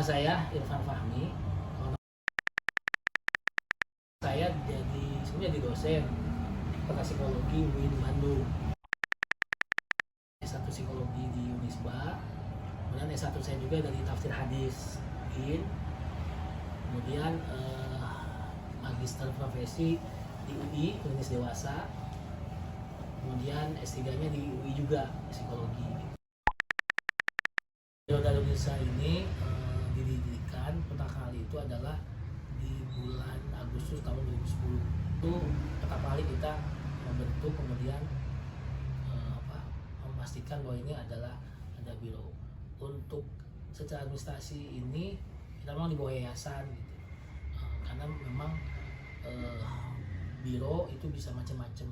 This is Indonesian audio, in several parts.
saya Irfan Fahmi. Saya sebenarnya jadi dosen Fakultas Psikologi UIN Bandung. S1 Psikologi di Unisba. Kemudian S1 saya juga dari Tafsir Hadis UIN. Kemudian Magister Profesi di UI Klinis Dewasa. Kemudian S3-nya di UI juga Psikologi. Darul Insa ini didirikan pertama kali itu adalah di bulan Agustus tahun 2010. Itu pertama kali kita membentuk, kemudian memastikan bahwa ini adalah ada biro. Untuk secara administrasi ini kita memang di bawah yayasan gitu. Karena memang biro itu bisa macam-macam,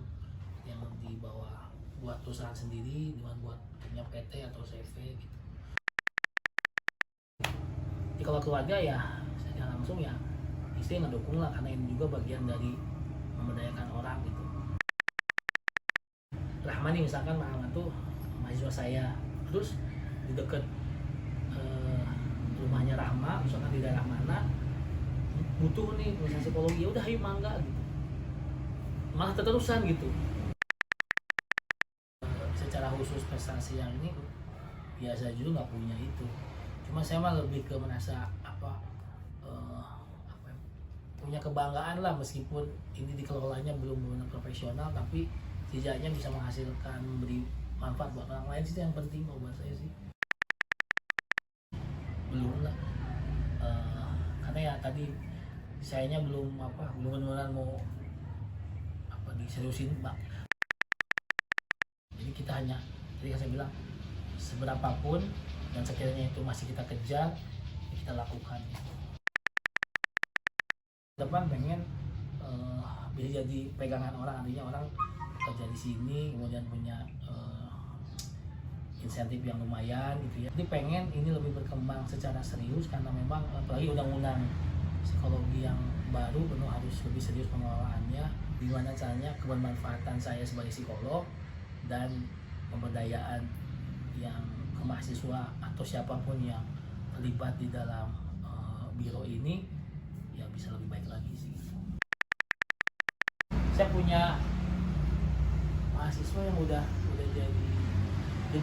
yang di bawah buat perusahaan sendiri, dengan buat punya PT atau CV gitu. Jadi kalau keluarga ya secara langsung ya istri ngedukung lah, karena ini juga bagian dari memberdayakan orang gitu. Rahma nih misalkan Rahma tuh mahasiswa saya, terus di dekat rumahnya Rahma, misalkan di daerah mana butuh nih perusahaan psikologi, ya udah ayo mangga gitu, malah terusan gitu. Secara khusus prestasi yang ini biasa juga nggak punya itu, cuma saya mah lebih ke merasa punya kebanggaan lah, meskipun ini dikelolanya belum benar profesional, tapi setidaknya bisa menghasilkan, memberi manfaat buat orang lain sih, yang penting buat saya sih. Belum lah, karena ya tadi sayanya belum benar-benar mau diseriusin Pak. Jadi kita hanya, tadi kan saya bilang, seberapapun dan sekiranya itu masih kita kejar, ya kita lakukan gitu. Depan pengen bisa jadi pegangan orang, artinya orang kerja di sini kemudian punya insentif yang lumayan gitu ya. Jadi pengen ini lebih berkembang secara serius, karena memang apalagi undang-undang psikologi yang baru penuh harus lebih serius pengelolaannya. Gimana caranya kebermanfaatan saya sebagai psikolog dan pemberdayaan yang ke mahasiswa atau siapapun yang terlibat di dalam biro ini ya bisa lebih baik lagi sih. Saya punya mahasiswa yang udah jadi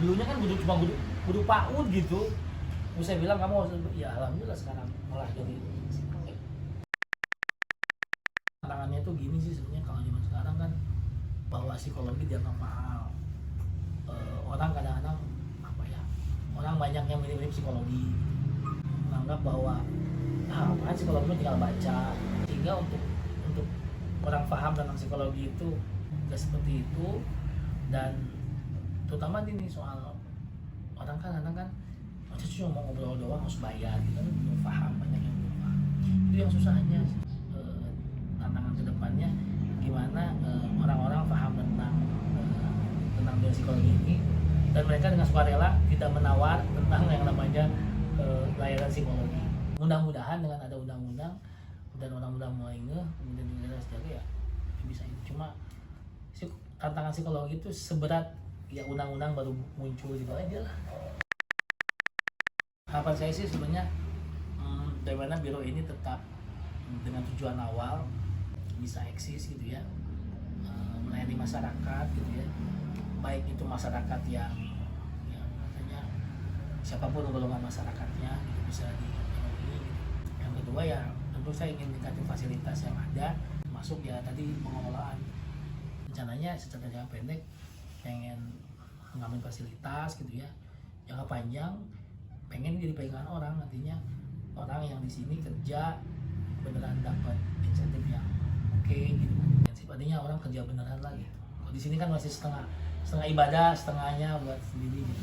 dulunya kan cuma guru PAUD gitu. Terus saya bilang kamu harus, ya alhamdulillah sekarang malah jadi. Tantangannya tuh gini sih sebenarnya, kalau zaman sekarang kan bahwa psikologi dianggap mahal. Orang kadang-kadang orang banyak yang mirip-mirip psikologi, menganggap bahwa apaan psikologi tinggal baca, sehingga untuk orang paham tentang psikologi itu nggak seperti itu. Dan terutama ini soal orang kan kadang kan cuma mau ngobrol doang harus bayar gitu, kan belum paham, banyak yang belum paham. Itu yang susahnya. Tantangan kedepannya gimana orang-orang paham tentang dunia psikologi ini, dan mereka dengan sukarela tidak menawar tentang yang namanya layanan psikologi. Mudah-mudahan dengan ada undang-undang dan orang-orang mulai kemudian dinilai sebagai ya bisa ini. Cuma tantangan psikologi itu seberat ya undang-undang baru muncul gitu aja lah. Harapan saya sih sebenarnya bagaimana biro ini tetap dengan tujuan awal bisa eksis gitu ya, melayani masyarakat gitu ya, baik itu masyarakat yang katanya siapapun golongan masyarakatnya gitu bisa dipenuhi gitu. Yang kedua ya tentu saya ingin meningkatkan fasilitas yang ada, masuk ya tadi pengelolaan. Rencananya secara jangka pendek pengen mengambil fasilitas gitu ya, jangka panjang pengen jadi pegangan orang, nantinya orang yang di sini kerja beneran dapat insentif yang oke gitu. Artinya orang kerja beneran lagi. Kalau di sini kan masih setengah ibadah, setengahnya buat sendiri gitu.